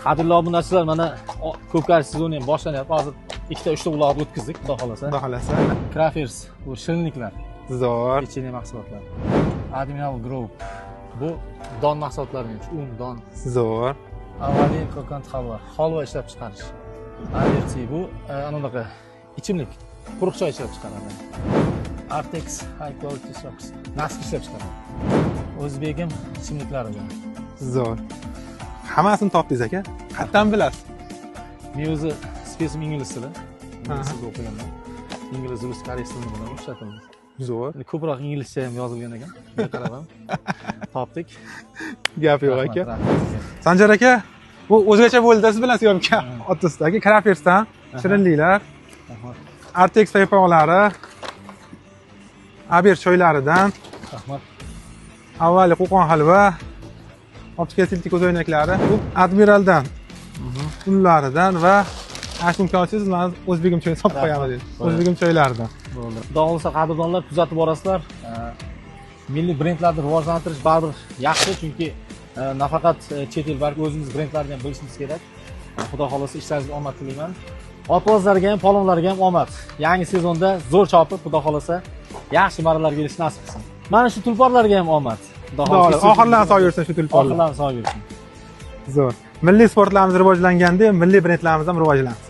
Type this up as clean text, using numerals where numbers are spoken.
Qadrli obunachilar, mana ko'pkari sezoni ham boshlanyapti. Hozir 2-3 uloqni o'tkazdik, xudo xolasa. Xudo xolasa. Crafers, bu shirinliklar, Zo'r. pechene mahsulotlar. Admiral Group. Bu don mahsulotlari, un, don. Zo'r. Avvaliy krokant holva ishlab chiqarish. Averti bu anaqa ichimlik, quruq choy ishlab chiqaradi. Artex High Quality Sops. Nask ishlab chiqaradi. O'zbegim ichimliklari bilan. Zo'r. Hammasini topdingiz aka. Qayerdan bilasiz? Men o'zi spesim ingliz tili. Siz o'qiganman. Ingliz, rus, koreys tilini bilan ishlatamiz. Zo'r. Ko'proq inglizcha ham yozilgan ekan. Qarab topdik. Gap yo'q aka. Sanjar aka, bu o'zgacha bo'ldi siz bilan syomka o'rtasidagi Crafersdan shirinliklar, Artex paypoqlari, Aber choylaridan, Rahmat. avvali qo'qon halva, optika silti ko'zoynaklari, bu Admiraldan unlaridan va mumkinsiz men o'zbegim choy solib qo'yaman dedi. O'zbegim choylaridan. Bo'ldi. Xudo xolasa qadrdonlar kuzatib borasizlar. Milliy brendlarni rivojlantirish baribir yaxshi, chunki nafaqat chet el, balki o'zimiz brendlarni ham bilishimiz kerak. Xudo xolasa ishlaringiz omad tilayman. Otbozlarga ham, polvonlarga ham omad. Yangi sezonda zo'r chopib, xudo xolasa yaxshi marralarga erish nasib qilsin. Mana shu tulporlarga ham omad. Xudo xolasa oxirlarni sog' yursin shu tulporlar. Oxirlarni sog' yursin. Zo'r. Milliy sportlarimiz rivojlanganda, milliy brendlarimiz ham rivojlansin.